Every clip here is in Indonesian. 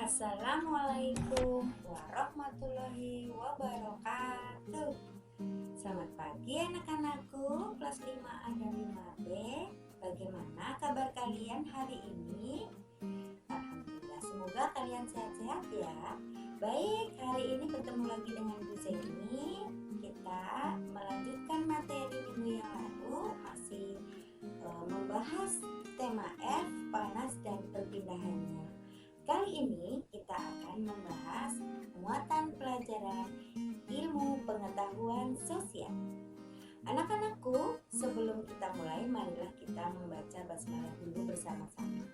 Assalamualaikum warahmatullahi wabarakatuh. Selamat pagi anak-anakku kelas 5A dan 5B. Bagaimana kabar kalian hari ini? Alhamdulillah, semoga kalian sehat-sehat ya. Baik, hari ini bertemu lagi dengan Bu Zeni. Kita melanjutkan materi minggu yang lalu, masih membahas tema F, panas dan perpindahannya. Kali ini kita akan membahas muatan pelajaran ilmu pengetahuan sosial. Anak-anakku, sebelum kita mulai, marilah kita membaca basmalah dulu bersama-sama.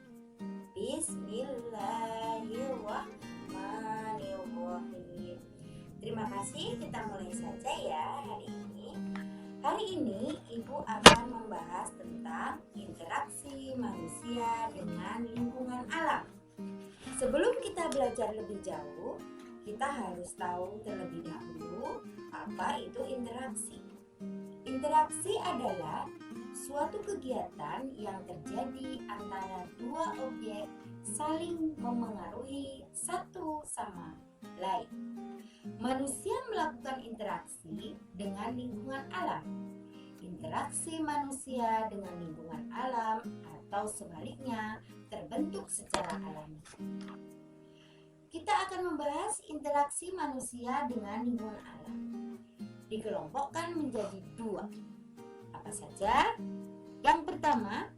Bismillahirrahmanirrahim. Terima kasih, kita mulai saja ya hari ini. Hari ini Ibu akan membahas tentang interaksi manusia dengan lingkungan alam. Sebelum kita belajar lebih jauh, kita harus tahu terlebih dahulu apa itu interaksi. Interaksi adalah suatu kegiatan yang terjadi antara dua objek saling memengaruhi satu sama lain. Manusia melakukan interaksi dengan lingkungan alam. Interaksi manusia dengan lingkungan alam atau sebaliknya terbentuk secara alami. Kita akan membahas interaksi manusia dengan lingkungan alam. Dikelompokkan menjadi dua. Apa saja? Yang pertama,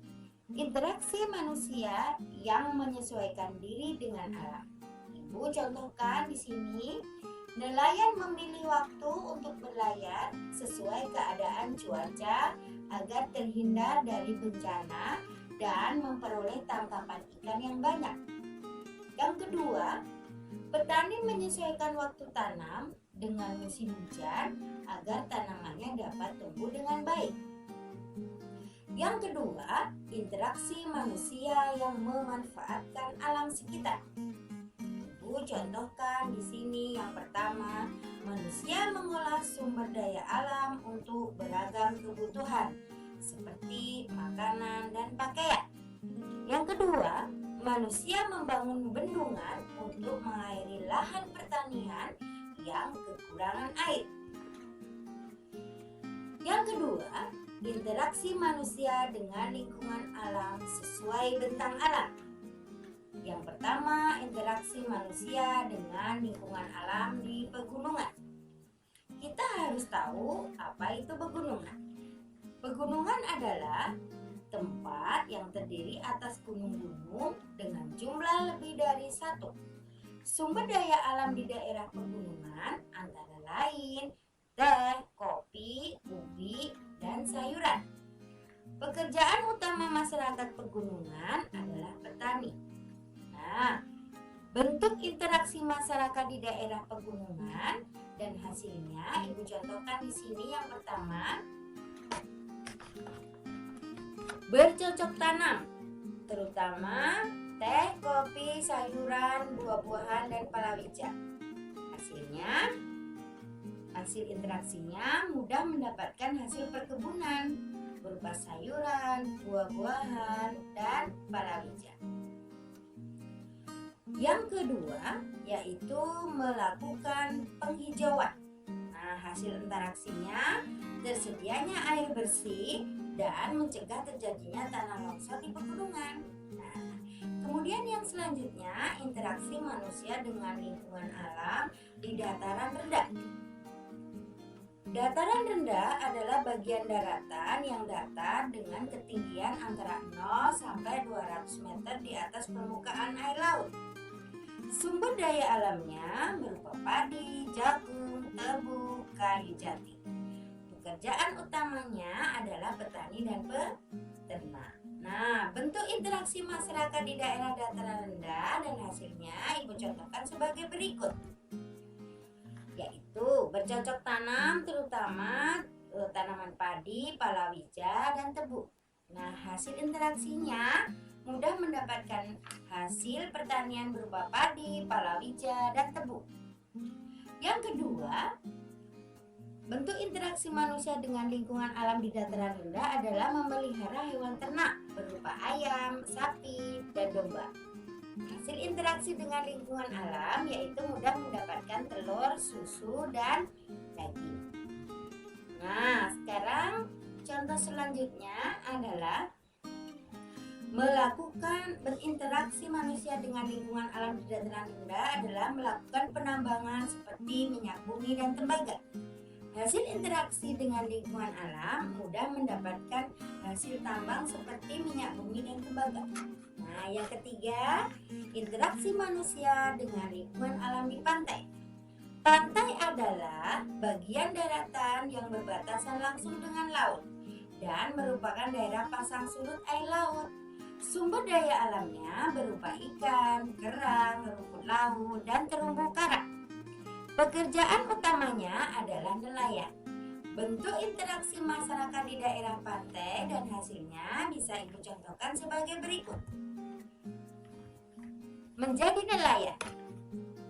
interaksi manusia yang menyesuaikan diri dengan alam. Ibu contohkan di sini, nelayan memilih waktu untuk berlayar sesuai keadaan cuaca agar terhindar dari bencana dan memperoleh tangkapan ikan yang banyak. Yang kedua, petani menyesuaikan waktu tanam dengan musim hujan agar tanamannya dapat tumbuh dengan baik. Yang kedua, interaksi manusia yang memanfaatkan alam sekitar. Ibu contohkan di sini, yang pertama, manusia mengolah sumber daya alam untuk beragam kebutuhan seperti makanan dan pakaian. Yang kedua, manusia membangun bendungan untuk mengairi lahan pertanian yang kekurangan air. Yang kedua, interaksi manusia dengan lingkungan alam sesuai bentang alam. Yang pertama, interaksi manusia dengan lingkungan alam di pegunungan. Kita harus tahu apa itu pegunungan. Pegunungan adalah tempat yang terdiri atas gunung-gunung dengan jumlah lebih dari satu. Sumber daya alam di daerah pegunungan antara lain teh, kopi, ubi, dan sayuran. Pekerjaan utama masyarakat pegunungan adalah petani. Nah, bentuk interaksi masyarakat di daerah pegunungan dan hasilnya Ibu contohkan di sini. Yang pertama, bercocok tanam, terutama teh, kopi, sayuran, buah-buahan, dan palawija. Hasil interaksinya mudah mendapatkan hasil perkebunan berupa sayuran, buah-buahan, dan palawija. Yang kedua yaitu melakukan penghijauan. Nah, hasil interaksinya tersedianya air bersih dan mencegah terjadinya tanah longsor di pegunungan. Nah, kemudian yang selanjutnya, interaksi manusia dengan lingkungan alam di dataran rendah. Dataran rendah adalah bagian daratan yang datar dengan ketinggian antara 0 sampai 200 meter di atas permukaan air laut. Sumber daya alamnya berupa padi, jagung, tebu, kayu jati. Pekerjaan utamanya adalah petani dan peternak. Nah, bentuk interaksi masyarakat di daerah dataran rendah dan hasilnya Ibu contohkan sebagai berikut. Yaitu bercocok tanam, terutama tanaman padi, palawija, dan tebu. Nah, hasil interaksinya mudah mendapatkan hasil pertanian berupa padi, palawija, dan tebu. Yang kedua, bentuk interaksi manusia dengan lingkungan alam di dataran rendah adalah memelihara hewan ternak berupa ayam, sapi, dan domba. Hasil interaksi dengan lingkungan alam yaitu mudah mendapatkan telur, susu, dan daging. Nah, sekarang contoh selanjutnya adalah melakukan berinteraksi manusia dengan lingkungan alam di dataran rendah adalah melakukan penambangan seperti minyak bumi dan tembaga. Hasil interaksi dengan lingkungan alam mudah mendapatkan hasil tambang seperti minyak bumi dan tembaga. Nah, yang ketiga, interaksi manusia dengan lingkungan alam di pantai. Pantai adalah bagian daratan yang berbatasan langsung dengan laut dan merupakan daerah pasang surut air laut. Sumber daya alamnya berupa ikan, kerang, rumput laut, dan terumbu karang. Pekerjaan utamanya adalah nelayan. Bentuk interaksi masyarakat di daerah pantai dan hasilnya bisa Ibu contohkan sebagai berikut. Menjadi nelayan,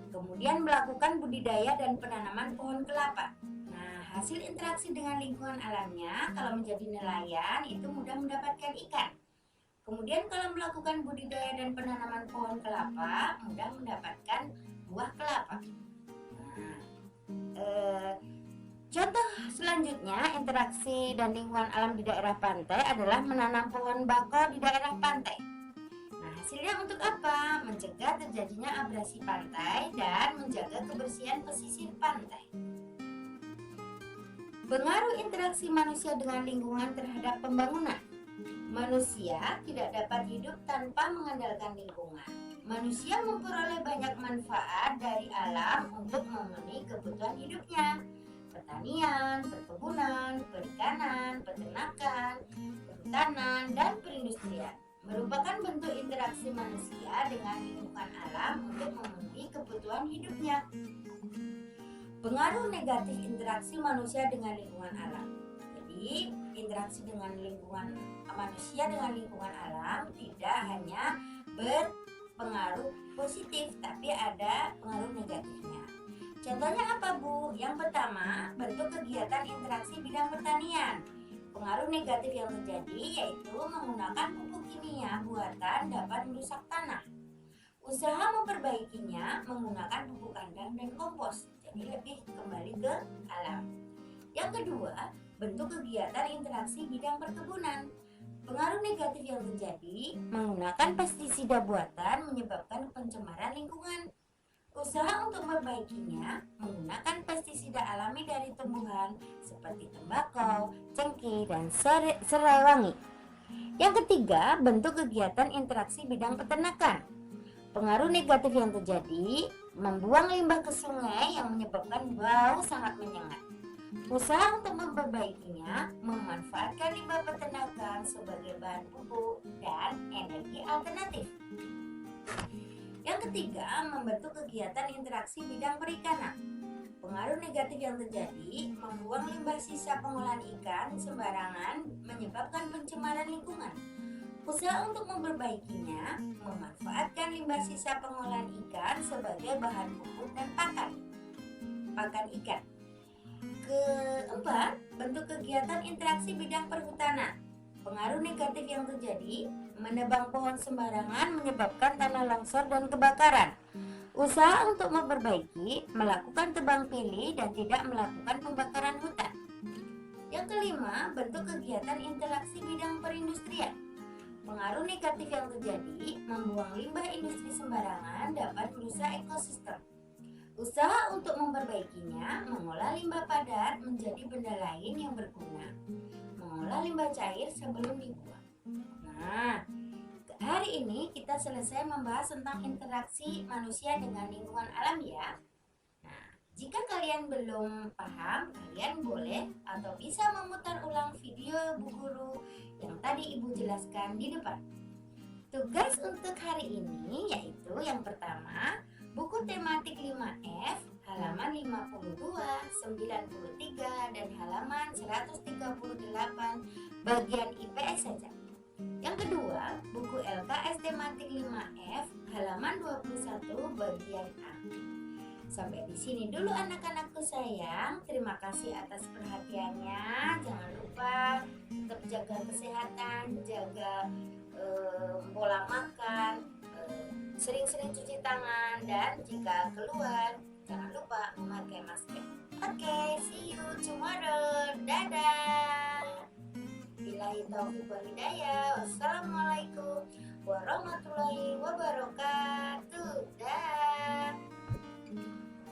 kemudian melakukan budidaya dan penanaman pohon kelapa. Nah, hasil interaksi dengan lingkungan alamnya kalau menjadi nelayan itu mudah mendapatkan ikan. Kemudian kalau melakukan budidaya dan penanaman pohon kelapa mudah mendapatkan buah kelapa. Contoh selanjutnya interaksi dan lingkungan alam di daerah pantai adalah menanam pohon bakau di daerah pantai. Nah, hasilnya untuk apa? Mencegah terjadinya abrasi pantai dan menjaga kebersihan pesisir pantai. Pengaruh interaksi manusia dengan lingkungan terhadap pembangunan. Manusia tidak dapat hidup tanpa mengandalkan lingkungan. Manusia memperoleh banyak manfaat dari alam untuk memenuhi kebutuhan hidupnya. Pertanian, perkebunan, perikanan, peternakan, perhutanan, dan perindustrian merupakan bentuk interaksi manusia dengan lingkungan alam untuk memenuhi kebutuhan hidupnya. Pengaruh negatif interaksi manusia dengan lingkungan alam. Jadi, interaksi dengan lingkungan manusia dengan lingkungan alam tidak hanya berpengaruh positif, tapi ada pengaruh negatifnya. Contohnya apa, Bu? Yang pertama, bentuk kegiatan interaksi bidang pertanian. Pengaruh negatif yang terjadi yaitu menggunakan pupuk kimia buatan dapat merusak tanah. Usaha memperbaikinya menggunakan pupuk kandang dan kompos, jadi lebih kembali ke alam. Yang kedua, bentuk kegiatan interaksi bidang perkebunan. Pengaruh negatif yang terjadi menggunakan pestisida buatan menyebabkan pencemaran lingkungan. Usaha untuk memperbaikinya menggunakan pestisida alami dari tumbuhan seperti tembakau, cengkeh, dan serai wangi. Yang ketiga, bentuk kegiatan interaksi bidang peternakan. Pengaruh negatif yang terjadi membuang limbah ke sungai yang menyebabkan bau sangat menyengat. Usaha untuk memperbaikinya memanfaatkan limbah peternakan sebagai bahan pupuk dan energi alternatif. Yang ketiga, membentuk kegiatan interaksi bidang perikanan. Pengaruh negatif yang terjadi membuang limbah sisa pengolahan ikan sembarangan menyebabkan pencemaran lingkungan. Usaha untuk memperbaikinya memanfaatkan limbah sisa pengolahan ikan sebagai bahan pupuk dan pakan ikan. Keempat, bentuk kegiatan interaksi bidang perhutanan. Pengaruh negatif yang terjadi menebang pohon sembarangan menyebabkan tanah longsor dan kebakaran. Usaha untuk memperbaiki melakukan tebang pilih dan tidak melakukan pembakaran hutan. Yang kelima, bentuk kegiatan interaksi bidang perindustrian. Pengaruh negatif yang terjadi membuang limbah industri sembarangan dapat merusak ekosistem. Usaha untuk memperbaikinya mengolah limbah padat menjadi benda lain yang berguna. Mengolah limbah cair sebelum dibuang. Nah, hari ini kita selesai membahas tentang interaksi manusia dengan lingkungan alam ya. Nah, jika kalian belum paham, kalian boleh atau bisa memutar ulang video Bu Guru yang tadi Ibu jelaskan di depan. Tugas untuk hari ini yaitu yang pertama, buku tematik 5F halaman 52, 93 dan halaman 138 bagian IPS saja. Yang kedua, buku LKS tematik 5F halaman 21 bagian A. Sampai di sini dulu anak-anakku sayang. Terima kasih atas perhatiannya. Jangan lupa tetap jaga kesehatan, jaga pola makan, Sering-sering cuci tangan dan jika keluar jangan lupa memakai masker. Oke, see you tomorrow. Dadah. Billahi taufiq wal hidayah. Wassalamualaikum warahmatullahi wabarakatuh.